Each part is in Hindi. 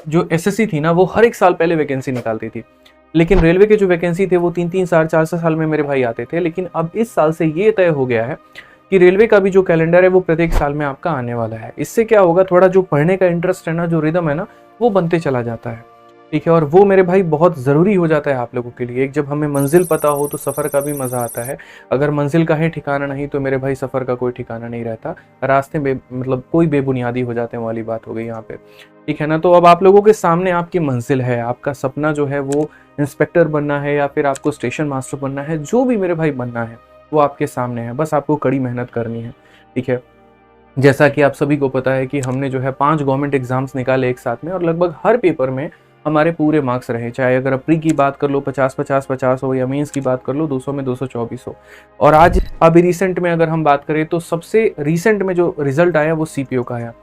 जो एसएससी थी ना वो हर एक साल पहले वैकेंसी निकालती थी, लेकिन रेलवे के जो वैकेंसी थे वो 3-3 साल 4-4 साल में मेरे भाई आते थे। लेकिन अब इस साल से ये तय हो गया है कि रेलवे का भी जो कैलेंडर है वो प्रत्येक साल में आपका आने वाला है। इससे क्या होगा, थोड़ा जो पढ़ने का इंटरेस्ट है ना, जो रिदम है ना, वो बनते चला जाता है। ठीक है, और वो मेरे भाई बहुत ज़रूरी हो जाता है आप लोगों के लिए। एक जब हमें मंजिल पता हो तो सफ़र का भी मज़ा आता है। अगर मंजिल का ही ठिकाना नहीं तो मेरे भाई सफ़र का कोई ठिकाना नहीं रहता। रास्ते में मतलब कोई बेबुनियादी हो जाते हैं वाली बात हो गई यहाँ पे। ठीक है ना, तो अब आप लोगों के सामने आपकी मंजिल है, आपका सपना जो है वो इंस्पेक्टर बनना है या फिर आपको स्टेशन मास्टर बनना है, जो भी मेरे भाई बनना है वो आपके सामने है। बस आपको कड़ी मेहनत करनी है। ठीक है, जैसा कि आप सभी को पता है कि हमने जो है 5 गवर्नमेंट एग्जाम्स निकाले एक साथ में, और लगभग हर पेपर में हमारे पूरे मार्क्स रहे। चाहे अगर प्री की बात कर लो 50-50-50 हो, या मेंस की बात कर लो 200 में 224 हो। और आज अभी रिसेंट में अगर हम बात करें तो सबसे रिसेंट में जो रिजल्ट आया वो सीपीओ का आया।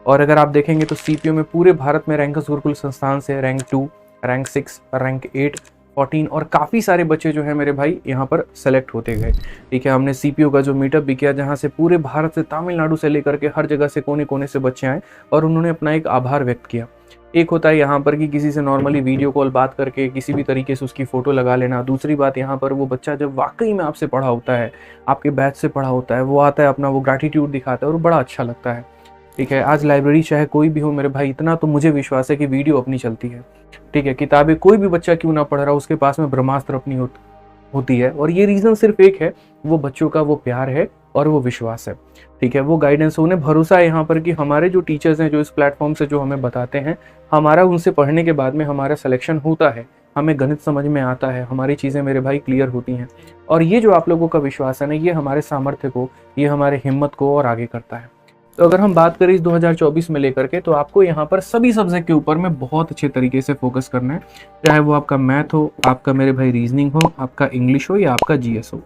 और अगर आप देखेंगे तो सीपीओ में पूरे भारत में रैंकर्स गुरुकुल संस्थान से रैंक 2, रैंक 6, रैंक 8, 14 और काफ़ी सारे बच्चे जो है मेरे भाई यहाँ पर सेलेक्ट होते गए। ठीक है, हमने सीपीओ का जो मीटअप भी किया, जहाँ से पूरे भारत से, तमिलनाडु से लेकर के हर जगह से, कोने कोने से बच्चे आए और उन्होंने अपना एक आभार व्यक्त किया। एक होता है यहाँ पर कि किसी से नॉर्मली वीडियो कॉल बात करके किसी भी तरीके से उसकी फ़ोटो लगा लेना। दूसरी बात, यहाँ पर वो बच्चा जब वाकई में आपसे पढ़ा होता है, आपके बैच से पढ़ा होता है, वो आता है, अपना वो ग्रैटिट्यूड दिखाता है और बड़ा अच्छा लगता है। ठीक है, आज लाइब्रेरी चाहे कोई भी हो मेरे भाई, इतना तो मुझे विश्वास है कि वीडियो अपनी चलती है। ठीक है, किताबें कोई भी बच्चा क्यों ना पढ़ रहा, उसके पास में ब्रह्मास्त्र अपनी होती है। और ये रीज़न सिर्फ एक है, वो बच्चों का वो प्यार है और वो विश्वास है। ठीक है, वो गाइडेंस, उन्हें भरोसा है यहाँ पर कि हमारे जो टीचर्स हैं, जो इस प्लेटफॉर्म से जो हमें बताते हैं, हमारा उनसे पढ़ने के बाद में हमारा सिलेक्शन होता है, हमें गणित समझ में आता है, हमारी चीज़ें मेरे भाई क्लियर होती हैं। और ये जो आप लोगों का विश्वास है ना, ये हमारे सामर्थ्य को, ये हमारे हिम्मत को और आगे करता है। तो अगर हम बात करें इस 2024 में लेकर के, तो आपको यहाँ पर सभी सब्जेक्ट के ऊपर में बहुत अच्छे तरीके से फोकस करना है। चाहे वो आपका मैथ हो, आपका मेरे भाई रीजनिंग हो, आपका इंग्लिश हो या आपका जीएस हो।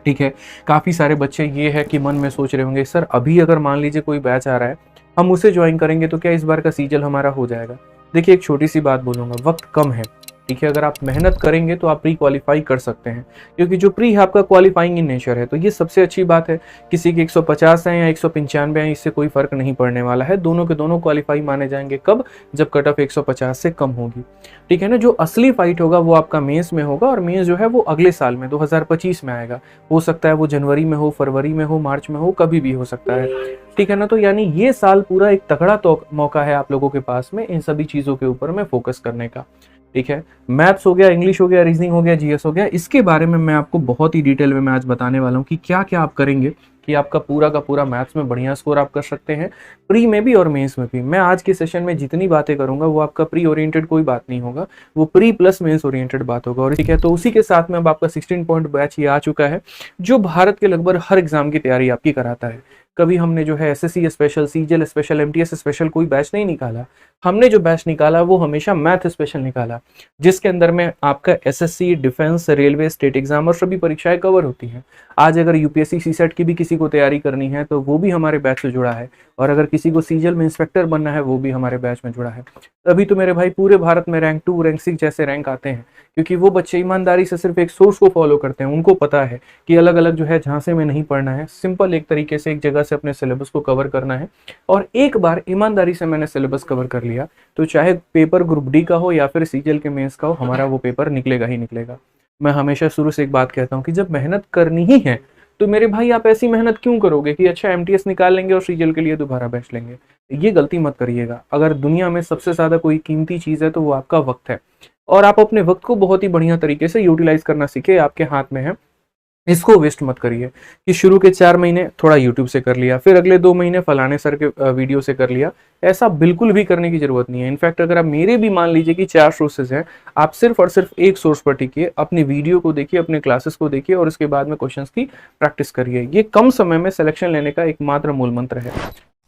ठीक है, काफ़ी सारे बच्चे ये है कि मन में सोच रहे होंगे, सर अभी अगर मान लीजिए कोई बैच आ रहा है, हम उसे ज्वाइन करेंगे तो क्या इस बार का सीजल हमारा हो जाएगा? देखिए, एक छोटी सी बात बोलूँगा, वक्त कम है। ठीक है, अगर आप मेहनत करेंगे तो आप प्री क्वालिफाई कर सकते हैं, क्योंकि जो प्री है आपका क्वालिफाइंग इन नेचर है। तो ये सबसे अच्छी बात है। किसी के 150 हैं या 195 हैं, इससे कोई फर्क नहीं पड़ने वाला है। दोनों के दोनों क्वालिफाई माने जाएंगे कब? जब कट ऑफ 150 से कम होगी। ठीक है ना, जो असली फाइट होगा वो आपका मेंस में होगा, और मेंस जो है वो अगले साल में 2025 में आएगा। हो सकता है वो जनवरी में हो, फरवरी में हो, मार्च में हो, कभी भी हो सकता है। ठीक है ना, तो यानी ये साल पूरा एक तगड़ा तो मौका है आप लोगों के पास में इन सभी चीज़ों के ऊपर में फोकस करने का। ठीक है, मैथ्स हो गया, इंग्लिश हो गया, रीजनिंग हो गया, जीएस हो गया, इसके बारे में मैं आपको बहुत ही डिटेल में मैं आज बताने वाला हूँ कि क्या क्या आप करेंगे कि आपका पूरा का पूरा मैथ्स में बढ़िया स्कोर आप कर सकते हैं, प्री में भी और मेंस में भी। मैं आज के सेशन में जितनी बातें करूंगा वो आपका प्री ओरिएंटेड कोई बात नहीं होगा, वो प्री प्लस मेंस ओरिएंटेड बात होगा। और ठीक है, तो उसी के साथ में अब आपका 16 पॉइंट बैच ये आ चुका है, जो भारत के लगभग हर एग्जाम की तैयारी आपकी कराता है। कभी हमने जो है SSC special, CGL special, MTS special कोई बैच नहीं निकाला। हमने जो बैच निकाला वो हमेशा मैथ स्पेशल निकाला, जिसके अंदर में आपका SSC, defence, railway, state exam और सभी परीक्षाएं कवर होती हैं। आज अगर यूपीएससी सीसेट की भी किसी को तैयारी करनी है तो वो भी हमारे बैच से जुड़ा है, और अगर किसी को सीजीएल में इंस्पेक्टर बनना है वो भी हमारे बैच में जुड़ा है। तभी तो मेरे भाई पूरे भारत में रैंक 2, रैंक 6 जैसे रैंक आते हैं, क्योंकि वो बच्चे ईमानदारी से सिर्फ एक सोर्स को फॉलो करते हैं। उनको पता है कि अलग अलग जो है झांसे में नहीं पढ़ना है, सिंपल एक तरीके से एक जगह से अपने सिलेबस को कवर करना है। और एक बार ईमानदारी से मैंने सिलेबस कवर कर लिया तो चाहे पेपर ग्रुप डी का हो या फिर सीजीएल के मेंस का हो, हमारा वो पेपर निकलेगा ही निकलेगा। मैं हमेशा शुरू से एक बात कहता हूँ कि जब मेहनत करनी ही है तो मेरे भाई आप ऐसी मेहनत क्यों करोगे कि अच्छा एमटीएस निकाल लेंगे और सीजीएल के लिए दोबारा बैच लेंगे। ये गलती मत करिएगा। अगर दुनिया में सबसे ज्यादा कोई कीमती चीज है तो वो आपका वक्त है, और आप अपने वक्त को बहुत ही बढ़िया तरीके से यूटिलाइज करना सीखे, आपके हाथ में है। इसको वेस्ट मत करिए कि शुरू के 4 महीने थोड़ा यूट्यूब से कर लिया, फिर अगले 2 महीने फलाने सर के वीडियो से कर लिया। ऐसा बिल्कुल भी करने की जरूरत नहीं है। इनफैक्ट अगर आप मेरे भी मान लीजिए कि 4 सोर्सेज हैं, आप सिर्फ और सिर्फ एक सोर्स पर टिकिए, अपनी वीडियो को देखिए, अपने क्लासेस को देखिए और उसके बाद में क्वेश्चंस की प्रैक्टिस करिए। ये कम समय में सिलेक्शन लेने का एकमात्र मूल मंत्र है।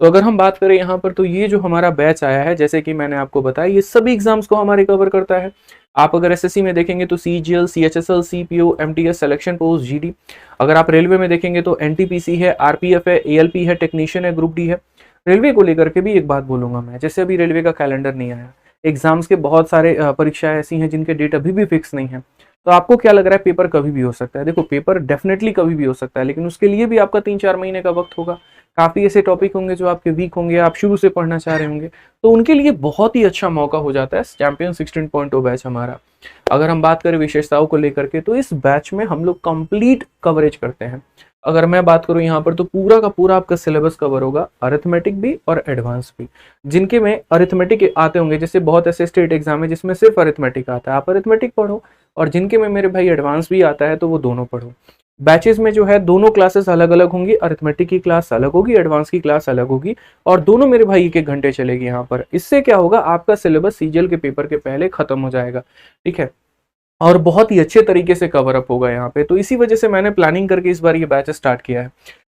तो अगर हम बात करें यहाँ पर, तो ये जो हमारा बैच आया है, जैसे कि मैंने आपको बताया, ये सभी एग्जाम्स को हमारे कवर करता है। आप अगर एसएससी में देखेंगे तो CGL, CHSL, CPO, MTS, selection post, GD. अगर आप रेलवे में देखेंगे तो एनटीपीसी है, आरपीएफ है, एएलपी है, टेक्नीशियन है, ग्रुप डी है। रेलवे को लेकर के भी एक बात बोलूंगा मैं, जैसे अभी रेलवे का कैलेंडर नहीं आया, एग्जाम्स के बहुत सारे परीक्षाएं ऐसी हैं जिनके डेट अभी भी फिक्स नहीं है। तो आपको क्या लग रहा है पेपर कभी भी हो सकता है? देखो, पेपर डेफिनेटली कभी भी हो सकता है, लेकिन उसके लिए भी आपका 3-4 महीने का वक्त होगा। काफ़ी ऐसे टॉपिक होंगे जो आपके वीक होंगे, आप शुरू से पढ़ना चाह रहे होंगे, तो उनके लिए बहुत ही अच्छा मौका हो जाता है चैंपियन 16.0 बैच हमारा। अगर हम बात करें विशेषताओं को लेकर के, तो इस बैच में हम लोग कंप्लीट कवरेज करते हैं। अगर मैं बात करूं यहाँ पर, तो पूरा का पूरा आपका सिलेबस कवर होगा, अरिथमेटिक भी और एडवांस भी। जिनके में अरिथमेटिक आते होंगे, जैसे बहुत ऐसे स्टेट एग्जाम है जिसमें सिर्फ अरिथमेटिक आता है, आप अरिथमेटिक पढ़ो, और जिनके में मेरे भाई एडवांस भी आता है तो वो दोनों पढ़ो। बैचेस में जो है दोनों क्लासेस अलग अलग होंगी, अरिथमेटिक की क्लास अलग होगी, एडवांस की क्लास अलग होगी, और दोनों मेरे भाई 1-1 घंटे चलेगी यहाँ पर। इससे क्या होगा, आपका सिलेबस सीजीएल के पेपर के पहले खत्म हो जाएगा, ठीक है, और बहुत ही अच्छे तरीके से कवर अप होगा यहाँ पे। तो इसी वजह से मैंने प्लानिंग करके इस बार ये बैच स्टार्ट किया है।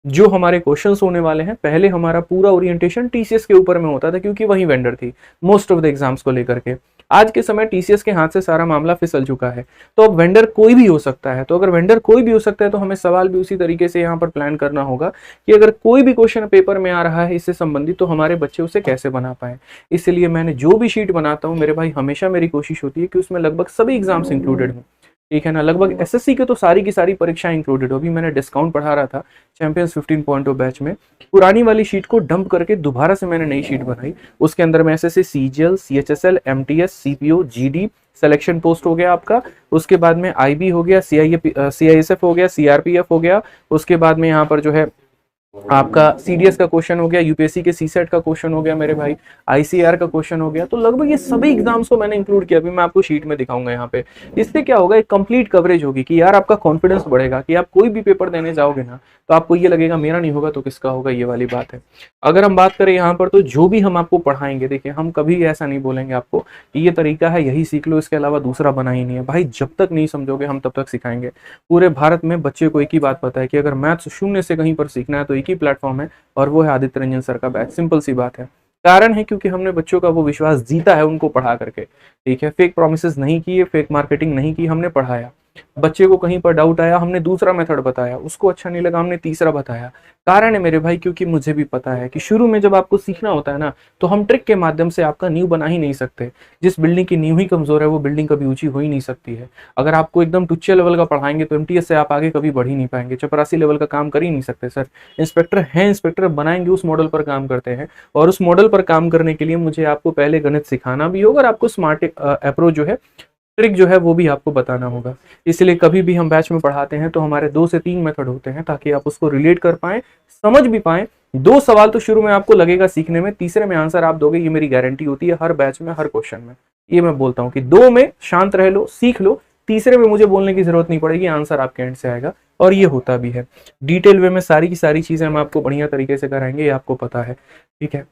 जो हमारे क्वेश्चंस होने वाले हैं, पहले हमारा पूरा ओरिएंटेशन टीसीएस के ऊपर में होता था, क्योंकि वही वेंडर थी मोस्ट ऑफ द एग्जाम्स को लेकर के। आज के समय टीसीएस के हाथ से सारा मामला फिसल चुका है, तो अब वेंडर कोई भी हो सकता है। तो अगर वेंडर कोई भी हो सकता है, तो हमें सवाल भी उसी तरीके से यहाँ पर प्लान करना होगा कि अगर कोई भी क्वेश्चन पेपर में आ रहा है इससे संबंधित, तो हमारे बच्चे उसे कैसे बना पाए। इसलिए मैंने जो भी शीट बनाता हूँ मेरे भाई, हमेशा मेरी कोशिश होती है कि उसमें लगभग सभी एग्जाम्स इंक्लूडेड हों, ठीक है ना। लगभग एसएससी के तो सारी की सारी परीक्षाएं इंक्लूडेड हो। अभी मैंने डिस्काउंट पढ़ा रहा था चैंपियंस 15.0 बैच में, पुरानी वाली शीट को डंप करके दोबारा से मैंने नई शीट बनाई। उसके अंदर में SSC CGL, CHSL, MTS, CPO, GD, selection post हो गया आपका, उसके बाद में आईबी हो गया, सीआईएसएफ हो गया, सीआरपीएफ हो गया, उसके बाद में यहाँ पर जो है आपका सीडीएस का क्वेश्चन हो गया, यूपीएससी के सीसेट का क्वेश्चन हो गया मेरे भाई, आईसीआर का क्वेश्चन हो गया। तो लगभग ये सभी एग्जाम्स को मैंने इंक्लूड किया। अभी मैं आपको शीट में दिखाऊंगा यहाँ पे। इससे क्या होगा, एक कंप्लीट कवरेज होगी कि यार आपका कॉन्फिडेंस बढ़ेगा कि आप कोई भी पेपर देने जाओगे ना, तो आपको ये लगेगा मेरा नहीं होगा तो किसका होगा, ये वाली बात है। अगर हम बात करें यहाँ पर, तो जो भी हम आपको पढ़ाएंगे, देखिए हम कभी ऐसा नहीं बोलेंगे आपको कि ये तरीका है यही सीख लो, इसके अलावा दूसरा बना ही नहीं है। भाई जब तक नहीं समझोगे हम तब तक सिखाएंगे। पूरे भारत में बच्चे को एक ही बात पता है कि अगर मैथ्स शून्य से कहीं पर सीखना है तो एक ही प्लेटफॉर्म है, और वो है आदित्य रंजन सर का बैच। सिंपल सी बात है, कारण है क्योंकि हमने बच्चों का वो विश्वास जीता है उनको पढ़ा करके, ठीक है। फेक प्रोमिसेस नहीं किए, फेक मार्केटिंग नहीं की, हमने पढ़ाया। बच्चे को कहीं पर डाउट आया, हमने दूसरा मेथड बताया, उसको अच्छा नहीं लगा, हमने तीसरा बताया। कारण है मेरे भाई, क्योंकि मुझे भी पता है कि शुरू में जब आपको सीखना होता है ना, तो हम ट्रिक के माध्यम से आपका नींव बना ही नहीं सकते। जिस बिल्डिंग की नींव ही कमजोर है, वो बिल्डिंग कभी ऊंची हो ही नहीं सकती है। अगर आपको एकदम टुच्चे लेवल का पढ़ाएंगे तो एमटीएस से आप आगे कभी बढ़ ही नहीं पाएंगे, चपरासी लेवल का काम कर ही नहीं सकते। सर इंस्पेक्टर हैं, इंस्पेक्टर बनाएंगे, उस मॉडल पर काम करते हैं, और उस मॉडल पर काम करने के लिए मुझे आपको पहले गणित सिखाना भी होगा, और आपको स्मार्ट अप्रोच जो है, ट्रिक जो है वो भी आपको बताना होगा। इसलिए कभी भी हम बैच में पढ़ाते हैं तो हमारे 2 से 3 मेथड होते हैं, ताकि आप उसको रिलेट कर पाएं, समझ भी पाएं। 2 सवाल तो शुरू में आपको लगेगा सीखने में, तीसरे में आंसर आप दोगे, ये मेरी गारंटी होती है हर बैच में, हर क्वेश्चन में। ये मैं बोलता हूँ कि 2 में शांत रह लो, सीख लो, तीसरे में मुझे बोलने की जरूरत नहीं पड़ेगी, आंसर आपके एंड से आएगा, और ये होता भी है। डिटेल वे में सारी की सारी चीजें हम आपको बढ़िया तरीके से कराएंगे, ये आपको पता है, ठीक है।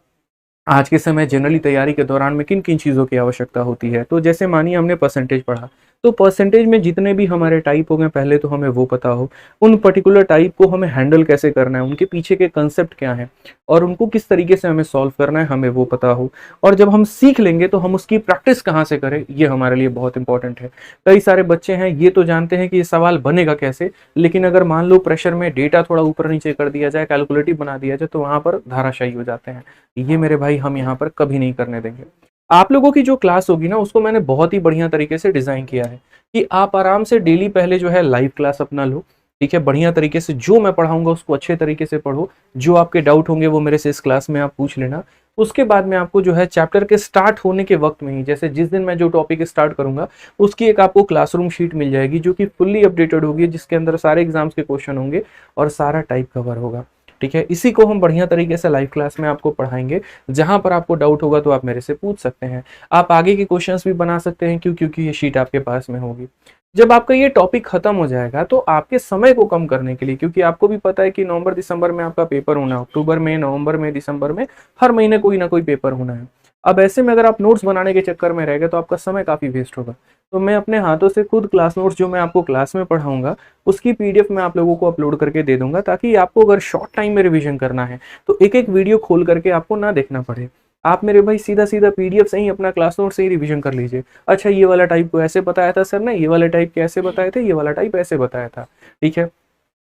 आज के समय जनरली तैयारी के दौरान में किन किन चीज़ों की आवश्यकता होती है, तो जैसे मानिए हमने परसेंटेज पढ़ा, तो परसेंटेज में जितने भी हमारे टाइप हो गए, पहले तो हमें वो पता हो, उन पर्टिकुलर टाइप को हमें हैंडल कैसे करना है, उनके पीछे के कंसेप्ट क्या हैं, और उनको किस तरीके से हमें सॉल्व करना है, हमें वो पता हो। और जब हम सीख लेंगे तो हम उसकी प्रैक्टिस कहाँ से करें, ये हमारे लिए बहुत इंपॉर्टेंट है। कई सारे बच्चे हैं ये तो जानते हैं कि ये सवाल बनेगा कैसे, लेकिन अगर मान लो प्रेशर में डेटा थोड़ा ऊपर नीचे कर दिया जाए, कैलकुलेटिव बना दिया जाए, तो वहां पर धाराशायी हो जाते हैं। ये मेरे भाई हम यहाँ पर कभी नहीं करने देंगे। आप लोगों की जो क्लास होगी ना, उसको मैंने बहुत ही बढ़िया तरीके से डिजाइन किया है कि आप आराम से डेली पहले जो है लाइव क्लास अपना लो, ठीक है। बढ़िया तरीके से जो मैं पढ़ाऊंगा उसको अच्छे तरीके से पढ़ो, जो आपके डाउट होंगे वो मेरे से इस क्लास में आप पूछ लेना। उसके बाद में आपको जो है चैप्टर के स्टार्ट होने के वक्त में ही, जैसे जिस दिन मैं जो टॉपिक स्टार्ट करूंगा उसकी एक आपको क्लासरूम शीट मिल जाएगी, जो कि फुल्ली अपडेटेड होगी, जिसके अंदर सारे एग्जाम्स के क्वेश्चन होंगे और सारा टाइप कवर होगा, ठीक है। इसी को हम बढ़िया तरीके से लाइव क्लास में आपको पढ़ाएंगे। जहां पर आपको डाउट होगा तो आप मेरे से पूछ सकते हैं, आप आगे के क्वेश्चंस भी बना सकते हैं, क्योंकि ये शीट आपके पास में होगी। जब आपका ये टॉपिक खत्म हो जाएगा तो आपके समय को कम करने के लिए, क्योंकि आपको भी पता है कि नवंबर दिसंबर में आपका पेपर होना है, अक्टूबर में, नवंबर में, दिसंबर में, हर महीने कोई ना कोई पेपर होना है। अब ऐसे में अगर आप नोट्स बनाने के चक्कर में रह गए तो आपका समय काफी वेस्ट होगा। तो मैं अपने हाथों से खुद क्लास नोट्स जो मैं आपको क्लास में पढ़ाऊंगा उसकी पीडीएफ में आप लोगों को अपलोड करके दे दूंगा, ताकि आपको अगर शॉर्ट टाइम में रिवीजन करना है तो एक एक वीडियो खोल करके आपको ना देखना पड़े। आप मेरे भाई सीधा सीधा पीडीएफ से ही अपना क्लास नोट से ही रिवीजन कर लीजिए। अच्छा ये वाला टाइप को ऐसे बताया था सर ने, ये वाला टाइप कैसे बताए थे, ये वाला टाइप ऐसे बताया था, ठीक है।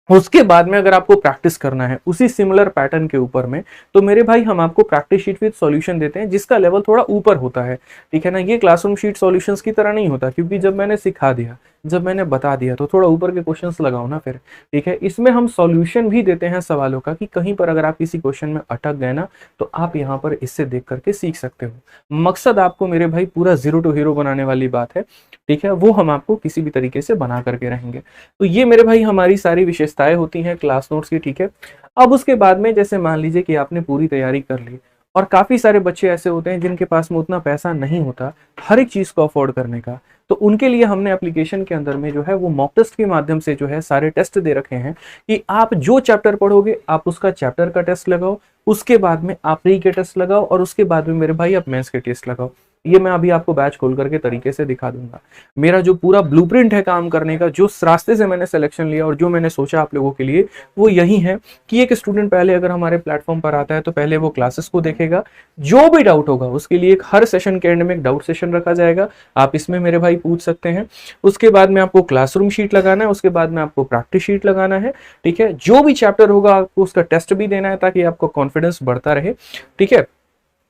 उसके बाद में अगर आपको प्रैक्टिस करना है उसी सिमिलर पैटर्न के ऊपर में, तो मेरे भाई हम आपको प्रैक्टिस शीट विद सॉल्यूशन देते हैं, जिसका लेवल थोड़ा ऊपर होता है, ठीक है ना। ये क्लासरूम शीट सॉल्यूशंस की तरह नहीं होता, क्योंकि जब मैंने सिखा दिया जब मैंने बता दिया तो थोड़ा ऊपर के क्वेश्चंस लगाओ ना फिर, ठीक है। इसमें हम सॉल्यूशन भी देते हैं सवालों का कि कहीं पर अगर आप किसी क्वेश्चन में अटक गए ना तो आप यहाँ पर इससे देख करके सीख सकते हो। मकसद आपको मेरे भाई पूरा जीरो टू हीरो बनाने वाली बात है, ठीक है, वो हम आपको किसी भी तरीके से बना करके रहेंगे। तो ये मेरे भाई हमारी सारी विशेषताएं होती हैं क्लास नोट्स की, ठीक है। अब उसके बाद में जैसे मान लीजिए कि आपने पूरी तैयारी कर ली और काफी सारे बच्चे ऐसे होते हैं जिनके पास में उतना पैसा नहीं होता हर एक चीज को अफोर्ड करने का, तो उनके लिए हमने एप्लीकेशन के अंदर में जो है वो मॉक टेस्ट के माध्यम से जो है सारे टेस्ट दे रखे हैं कि आप जो चैप्टर पढ़ोगे आप उसका चैप्टर का टेस्ट लगाओ, उसके बाद में आप री के टेस्ट लगाओ और उसके बाद में मेरे भाई आप मेंस के टेस्ट लगाओ। ये मैं अभी आपको बैच खोल करके तरीके से दिखा दूंगा। मेरा जो पूरा ब्लूप्रिंट है काम करने का, जो रास्ते से मैंने सिलेक्शन लिया और जो मैंने सोचा आप लोगों के लिए, वो यही है कि एक स्टूडेंट पहले अगर हमारे प्लेटफॉर्म पर आता है तो पहले वो क्लासेस को देखेगा, जो भी डाउट होगा उसके लिए एक हर सेशन के एंड में एक डाउट सेशन रखा जाएगा, आप इसमें मेरे भाई पूछ सकते हैं। उसके बाद में आपको क्लासरूम शीट लगाना है, उसके बाद में आपको प्रैक्टिस शीट लगाना है, ठीक है। जो भी चैप्टर होगा आपको उसका टेस्ट भी देना है ताकि आपको कॉन्फिडेंस बढ़ता रहे, ठीक है।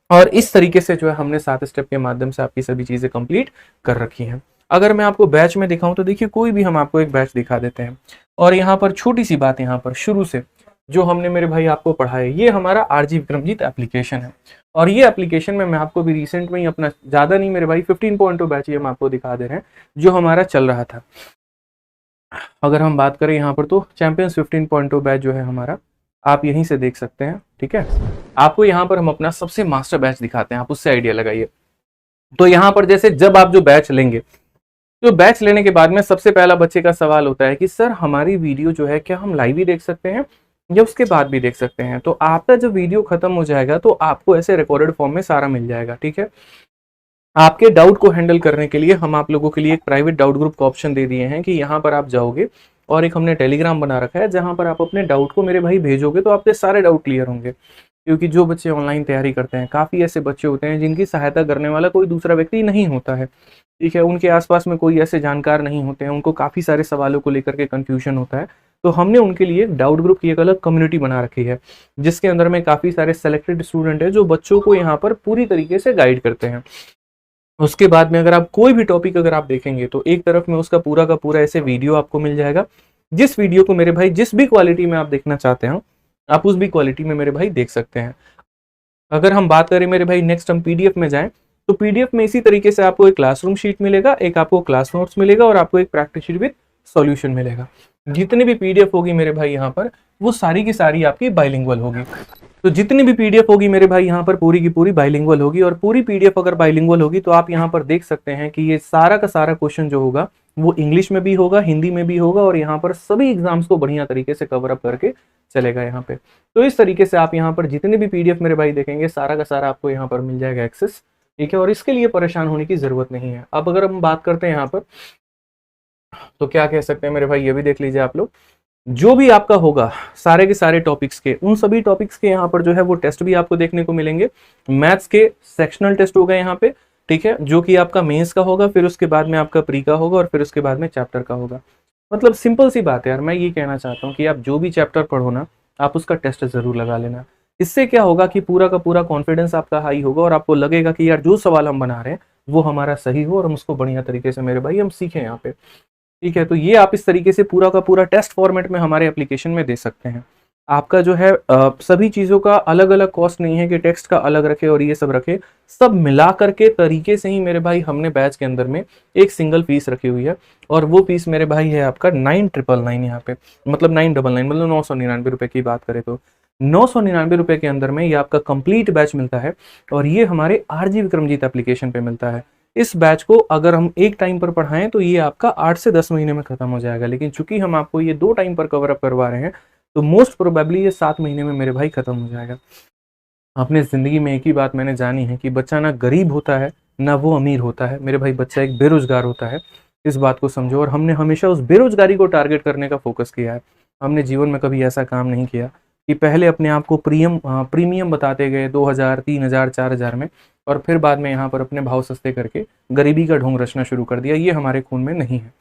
और इस तरीके से जो है हमने 7 स्टेप के माध्यम से आपकी सभी चीजें कंप्लीट कर रखी हैं। अगर मैं आपको बैच में दिखाऊं तो देखिए कोई भी हम आपको एक बैच दिखा देते हैं और यहाँ पर छोटी सी बात, यहाँ पर शुरू से जो हमने मेरे भाई आपको पढ़ाया, ये हमारा आरजी विक्रमजीत एप्लीकेशन है। और ये एप्लीकेशन में मैं आपको भी रिसेंट में ही अपना ज्यादा नहीं मेरे भाई 15.2 बैच ये हम आपको दिखा दे रहे हैं जो हमारा चल रहा था। अगर हम बात करें यहाँ पर तो चैंपियंस 15.2 बैच जो है हमारा, आप यहीं से देख सकते हैं, ठीक है। आपको यहाँ पर हम अपना सबसे मास्टर बैच दिखाते हैं, आप उससे आइडिया लगाइए। तो यहाँ पर जैसे जब आप जो बैच लेंगे, तो बैच लेने के बाद में सबसे पहला बच्चे का सवाल होता है कि सर हमारी वीडियो जो है क्या हम लाइव ही देख सकते हैं या उसके बाद भी देख सकते हैं। तो आपका जब वीडियो खत्म हो जाएगा तो आपको ऐसे रिकॉर्डेड फॉर्म में सारा मिल जाएगा, ठीक है। आपके डाउट को हैंडल करने के लिए हम आप लोगों के लिए एक प्राइवेट डाउट ग्रुप का ऑप्शन दे दिए हैं कि यहाँ पर आप जाओगे और एक हमने टेलीग्राम बना रखा है जहां पर आप अपने डाउट को मेरे भाई भेजोगे तो आपके सारे डाउट क्लियर होंगे। क्योंकि जो बच्चे ऑनलाइन तैयारी करते हैं, काफ़ी ऐसे बच्चे होते हैं जिनकी सहायता करने वाला कोई दूसरा व्यक्ति नहीं होता है, ठीक है। उनके आसपास में कोई ऐसे जानकार नहीं होते हैं, उनको काफ़ी सारे सवालों को लेकर के कन्फ्यूजन होता है। तो हमने उनके लिए डाउट ग्रुप की एक अलग कम्युनिटी बना रखी है जिसके अंदर में काफ़ी सारे सेलेक्टेड स्टूडेंट है जो बच्चों को यहाँ पर पूरी तरीके से गाइड करते हैं। उसके बाद में अगर आप कोई भी टॉपिक अगर आप देखेंगे तो एक तरफ में उसका पूरा का पूरा ऐसे वीडियो आपको मिल जाएगा, जिस वीडियो को मेरे भाई जिस भी क्वालिटी में आप देखना चाहते हो आप उस भी क्वालिटी में मेरे भाई देख सकते हैं। अगर हम बात करें मेरे भाई नेक्स्ट हम पीडीएफ में जाएं तो पीडीएफ में इसी तरीके से आपको एक क्लासरूम शीट मिलेगा, एक आपको क्लास नोट्स मिलेगा और आपको एक प्रैक्टिस शीट विद सॉल्यूशन मिलेगा। जितनी भी पीडीएफ होगी मेरे भाई यहाँ पर वो सारी की सारी आपकी बाइलिंगुअल होगी। तो जितनी भी पीडीएफ होगी मेरे भाई यहाँ पर पूरी की पूरी बाइलिंगुअल होगी और पूरी पीडीएफ अगर बाइलिंगुअल होगी तो आप यहाँ पर देख सकते हैं कि ये सारा का सारा क्वेश्चन जो होगा वो इंग्लिश में भी होगा, हिंदी में भी होगा और यहाँ पर सभी एग्जाम्स को बढ़िया तरीके से कवर अप करके चलेगा यहाँ पे। तो इस तरीके से आप यहाँ पर जितने भी पीडीएफ मेरे भाई देखेंगे सारा का सारा आपको यहाँ पर मिल जाएगा एक्सेस, ठीक है। और इसके लिए परेशान होने की जरूरत नहीं है। अब अगर हम बात करते हैं यहाँ पर तो क्या कह सकते हैं मेरे भाई, ये भी देख लीजिए आप लोग, जो भी आपका होगा सारे के सारे टॉपिक्स के, उन सभी टॉपिक्स के यहाँ पर जो है वो टेस्ट भी आपको देखने को मिलेंगे। मैथ्स के सेक्शनल टेस्ट होगा यहाँ पे, ठीक है, जो कि आपका मेंस का होगा, फिर उसके बाद में आपका प्री का होगा और फिर उसके बाद में चैप्टर का होगा। मतलब सिंपल सी बात है यार, मैं ये कहना चाहता हूँ कि आप जो भी चैप्टर पढ़ो ना आप उसका टेस्ट जरूर लगा लेना। इससे क्या होगा कि पूरा का पूरा कॉन्फिडेंस आपका हाई होगा और आपको लगेगा कि यार जो सवाल हम बना रहे हैं वो हमारा सही हो और हम उसको बढ़िया तरीके से मेरे भाई हम सीखें यहाँ पे, ठीक है। तो ये आप इस तरीके से पूरा का पूरा टेस्ट फॉर्मेट में हमारे एप्लीकेशन में दे सकते हैं। आपका जो है सभी चीज़ों का अलग अलग कॉस्ट नहीं है कि टेक्स्ट का अलग रखे और ये सब रखे, सब मिला करके तरीके से ही मेरे भाई हमने बैच के अंदर में एक सिंगल फीस रखी हुई है और वो फीस मेरे भाई है आपका 9,999 यहाँ पे, मतलब 999 मतलब 999 रुपये की बात करें तो 999 रुपये के अंदर में ये आपका कंप्लीट बैच मिलता है और ये हमारे आरजी विक्रमजीत एप्लीकेशन पे मिलता है। इस बैच को अगर हम एक टाइम पर पढ़ाएं तो ये आपका 8 से 10 महीने में खत्म हो जाएगा, लेकिन चूंकि हम आपको ये 2 टाइम पर कवर अप करवा रहे हैं तो मोस्ट प्रोबेबली ये 7 महीने में मेरे भाई खत्म हो जाएगा। अपने जिंदगी में एक ही बात मैंने जानी है कि बच्चा ना गरीब होता है ना वो अमीर होता है मेरे भाई, बच्चा एक बेरोजगार होता है। इस बात को समझो और हमने हमेशा उस बेरोजगारी को टारगेट करने का फोकस किया है। हमने जीवन में कभी ऐसा काम नहीं किया कि पहले अपने आप को प्रीमियम बताते गए 2000, 3000, 4000 में और फिर बाद में यहाँ पर अपने भाव सस्ते करके गरीबी का ढोंग रचना शुरू कर दिया। ये हमारे खून में नहीं है,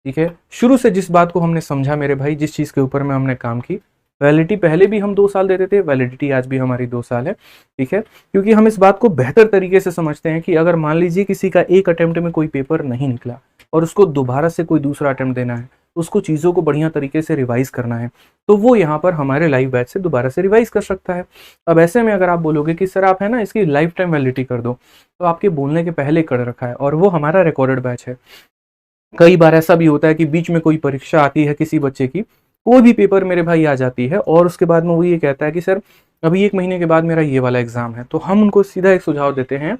ठीक है। शुरू से जिस बात को हमने समझा मेरे भाई, जिस चीज़ के ऊपर में हमने काम की, वैलिडिटी पहले भी हम 2 साल देते थे, वैलिडिटी आज भी हमारी 2 साल है, ठीक है। क्योंकि हम इस बात को बेहतर तरीके से समझते हैं कि अगर मान लीजिए किसी का एक अटेम्प्ट में कोई पेपर नहीं निकला और उसको दोबारा से कोई दूसरा अटेम्प्ट देना है, उसको चीज़ों को बढ़िया तरीके से रिवाइज करना है, तो वो यहाँ पर हमारे लाइव बैच से दोबारा से रिवाइज कर सकता है। अब ऐसे में अगर आप बोलोगे कि सर आप है ना इसकी लाइफ टाइम वैलिडिटी कर दो, तो आपके बोलने के पहले कर रखा है, और वो हमारा रिकॉर्डेड बैच है। कई बार ऐसा भी होता है कि बीच में कोई परीक्षा आती है किसी बच्चे की, कोई भी पेपर मेरे भाई आ जाती है, और उसके बाद में वो ये कहता है कि सर अभी 1 महीने के बाद मेरा ये वाला एग्जाम है, तो हम उनको सीधा एक सुझाव देते हैं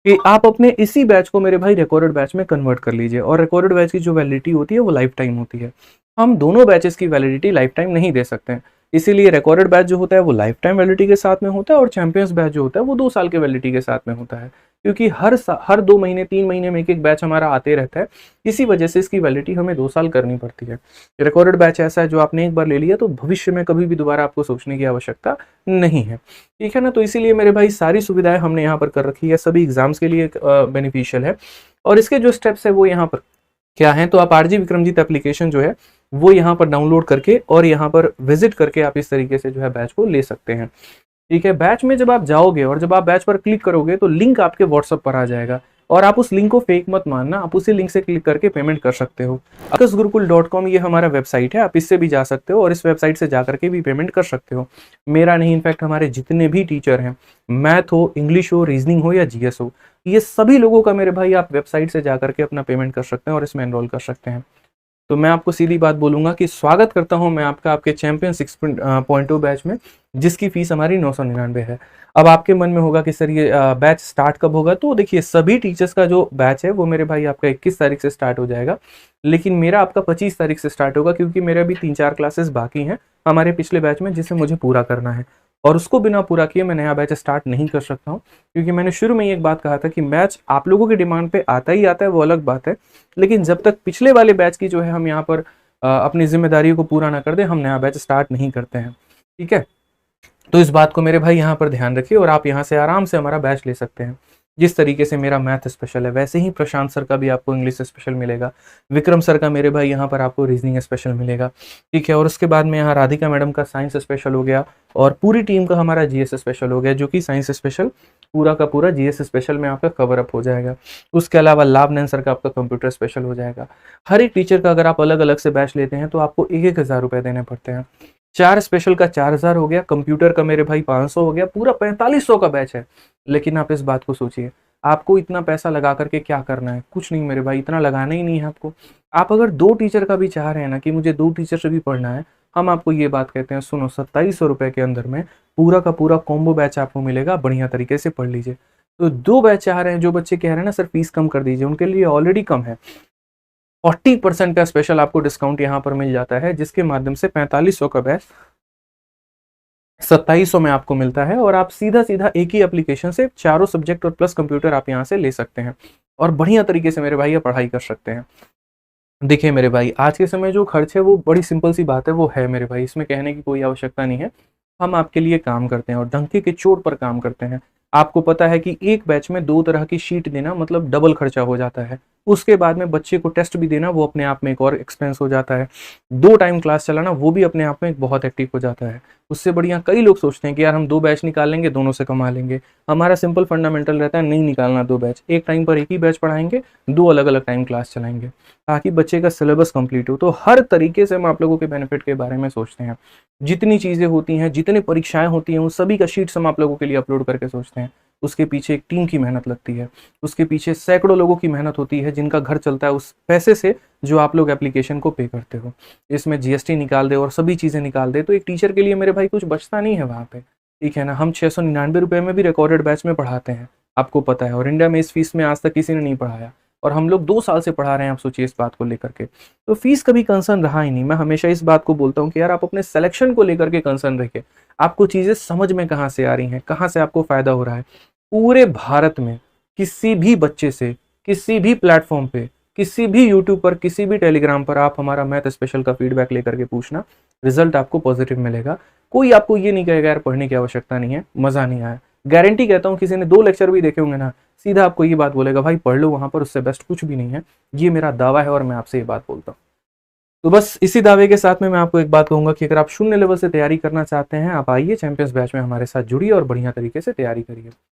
कि आप अपने इसी बैच को मेरे भाई रिकॉर्डेड बैच में कन्वर्ट कर लीजिए, और रिकॉर्डेड बैच की जो वैलिडिटी होती है वो लाइफ टाइम होती है। हम दोनों बैचेस की वैलिडिटी लाइफ टाइम नहीं दे सकते हैं, इसीलिए रिकॉर्डेड बैच जो होता है वो लाइफ टाइम वैलिडिटी के साथ में होता है, और चैंपियंस बैच जो होता है वो 2 साल के वैलिडिटी के साथ में होता है, क्योंकि हर 2 महीने 3 महीने में एक बैच हमारा आते रहता है, इसी वजह से इसकी वैलिडिटी हमें 2 साल करनी पड़ती है। रिकॉर्डेड बैच ऐसा है जो आपने एक बार ले लिया तो भविष्य में कभी भी दोबारा आपको सोचने की आवश्यकता नहीं है, ठीक है ना। तो इसीलिए मेरे भाई सारी सुविधाएं हमने यहाँ पर कर रखी है, सभी एग्जाम्स के लिए बेनिफिशियल है। और इसके जो स्टेप्स है वो यहाँ पर क्या है, तो आप आरजी विक्रमजीत एप्लीकेशन जो है वो यहाँ पर डाउनलोड करके और यहाँ पर विजिट करके आप इस तरीके से जो है बैच को ले सकते हैं, ठीक है। बैच में जब आप जाओगे और जब आप बैच पर क्लिक करोगे तो लिंक आपके व्हाट्सएप पर आ जाएगा, और आप उस लिंक को फेक मत मानना, आप उसी लिंक से क्लिक करके पेमेंट कर सकते हो। akasgurukul.com ये हमारा वेबसाइट है, आप इससे भी जा सकते हो और इस वेबसाइट से जा करके भी पेमेंट कर सकते हो। मेरा नहीं, इनफैक्ट हमारे जितने भी टीचर हैं, मैथ हो, इंग्लिश हो, रीजनिंग हो या जीएस हो, ये सभी लोगों का मेरे भाई आप वेबसाइट से जा करके अपना पेमेंट कर सकते हैं और इसमें एनरोल कर सकते हैं। तो मैं आपको सीधी बात बोलूंगा कि स्वागत करता हूं मैं आपका आपके चैंपियन 6.0 बैच में, जिसकी फीस हमारी 999 है। अब आपके मन में होगा कि सर ये बैच स्टार्ट कब होगा, तो देखिए सभी टीचर्स का जो बैच है वो मेरे भाई आपका 21 तारीख से स्टार्ट हो जाएगा, लेकिन मेरा आपका 25 तारीख से स्टार्ट होगा, क्योंकि मेरे अभी 3-4 क्लासेस बाकी हैं हमारे पिछले बैच में, जिसे मुझे पूरा करना है, और उसको बिना पूरा किए मैं नया बैच स्टार्ट नहीं कर सकता हूँ। क्योंकि मैंने शुरू में ही एक बात कहा था कि बैच आप लोगों की डिमांड पे आता ही आता है, वो अलग बात है, लेकिन जब तक पिछले वाले बैच की जो है हम यहाँ पर अपनी जिम्मेदारियों को पूरा ना कर दें, हम नया बैच स्टार्ट नहीं करते हैं, ठीक है। तो इस बात को मेरे भाई यहाँ पर ध्यान रखिए, और आप यहाँ से आराम से हमारा बैच ले सकते हैं। जिस तरीके से मेरा मैथ स्पेशल है, वैसे ही प्रशांत सर का भी आपको इंग्लिश स्पेशल मिलेगा, विक्रम सर का मेरे भाई यहाँ पर आपको रीजनिंग स्पेशल मिलेगा, ठीक है। और उसके बाद में यहाँ राधिका मैडम का साइंस स्पेशल हो गया, और पूरी टीम का हमारा जीएस स्पेशल हो गया, जो कि साइंस स्पेशल पूरा का पूरा जीएस स्पेशल में आपका कवर अप हो जाएगा। उसके अलावा लाभनयन सर का आपका कंप्यूटर स्पेशल हो जाएगा। हर एक टीचर का अगर आप अलग अलग से बैच लेते हैं तो आपको 1,000 रुपये देने पड़ते हैं। 4 स्पेशल का 4,000 हो गया, कंप्यूटर का मेरे भाई 500 हो गया, पूरा 4500 का बैच है। लेकिन आप इस बात को सोचिए, आपको इतना पैसा लगा करके क्या करना है? कुछ नहीं मेरे भाई, इतना लगाना ही नहीं है आपको। आप अगर 2 टीचर का भी चाह रहे हैं ना कि मुझे 2 टीचर से भी पढ़ना है, हम आपको ये बात कहते हैं, सुनो 2700 रुपये के अंदर में पूरा का पूरा कॉम्बो बैच आपको मिलेगा, बढ़िया तरीके से पढ़ लीजिए। तो 2 बैच चाह रहे हैं, जो बच्चे कह रहे हैं ना सर फीस कम कर दीजिए, उनके लिए ऑलरेडी कम है। 40% का स्पेशल आपको डिस्काउंट यहाँ पर मिल जाता है, जिसके माध्यम से 4500 का बैच 2700 में आपको मिलता है, और आप सीधा सीधा एक ही एप्लीकेशन से चारों सब्जेक्ट और प्लस कंप्यूटर आप यहाँ से ले सकते हैं, और बढ़िया तरीके से मेरे भाई ये पढ़ाई कर सकते हैं। देखिए मेरे भाई, आज के समय जो खर्च है वो बड़ी सिंपल सी बात है, वो है मेरे भाई, इसमें कहने की कोई आवश्यकता नहीं है। हम आपके लिए काम करते हैं और डंके के चोट पर काम करते हैं। आपको पता है कि एक बैच में 2 तरह की शीट देना मतलब डबल खर्चा हो जाता है। उसके बाद में बच्चे को टेस्ट भी देना, वो अपने आप में एक और एक्सपेंस हो जाता है। 2 टाइम क्लास चलाना, वो भी अपने आप में एक बहुत एक्टिव हो जाता है। उससे बढ़िया कई लोग सोचते हैं कि यार हम 2 बैच निकाल लेंगे, दोनों से कमा लेंगे। हमारा सिंपल फंडामेंटल रहता है, नहीं निकालना 2 बैच, एक टाइम पर एक ही बैच पढ़ाएंगे, 2 अलग अलग टाइम क्लास चलाएंगे, ताकि बच्चे का सिलेबस कंप्लीट हो। तो हर तरीके से हम आप लोगों के बेनिफिट के बारे में सोचते हैं। जितनी चीज़ें होती हैं, जितनी परीक्षाएं होती हैं, उन सभी का शीट्स हम आप लोगों के लिए अपलोड करके सोचते हैं। उसके पीछे एक टीम की मेहनत लगती है, उसके पीछे सैकड़ों लोगों की मेहनत होती है, जिनका घर चलता है उस पैसे से जो आप लोग एप्लीकेशन को पे करते हो। इसमें जीएसटी निकाल दे और सभी चीज़ें निकाल दे तो एक टीचर के लिए मेरे भाई कुछ बचता नहीं है वहाँ पे, ठीक है ना। हम 699 रुपये में भी रिकॉर्डेड बैच में पढ़ाते हैं, आपको पता है, और इंडिया में इस फीस में आज तक किसी ने नहीं पढ़ाया, और हम लोग 2 साल से पढ़ा रहे हैं। आप सोचिए इस बात को लेकर के, तो फीस कभी कंसर्न रहा ही नहीं। मैं हमेशा इस बात को बोलता हूँ कि यार आप अपने सिलेक्शन को लेकर के कंसर्न रखिए, आपको चीज़ें समझ में कहाँ से आ रही हैं, कहाँ से आपको फ़ायदा हो रहा है। पूरे भारत में किसी भी बच्चे से, किसी भी प्लेटफॉर्म पे, किसी भी यूट्यूब पर, किसी भी टेलीग्राम पर आप हमारा मैथ स्पेशल का फीडबैक लेकर के पूछना, रिजल्ट आपको पॉजिटिव मिलेगा। कोई आपको ये नहीं कहेगा यार पढ़ने की आवश्यकता नहीं है, मज़ा नहीं आया। गारंटी कहता हूँ, किसी ने 2 लेक्चर भी देखे होंगे ना, सीधा आपको ये बात बोलेगा भाई पढ़ लो वहाँ पर, उससे बेस्ट कुछ भी नहीं है। ये मेरा दावा है और मैं आपसे ये बात बोलता हूँ। तो बस इसी दावे के साथ में मैं आपको एक बात कहूंगा कि अगर आप 0 लेवल से तैयारी करना चाहते हैं, आप आइए चैंपियंस बैच में हमारे साथ जुड़िए और बढ़िया तरीके से तैयारी करिए।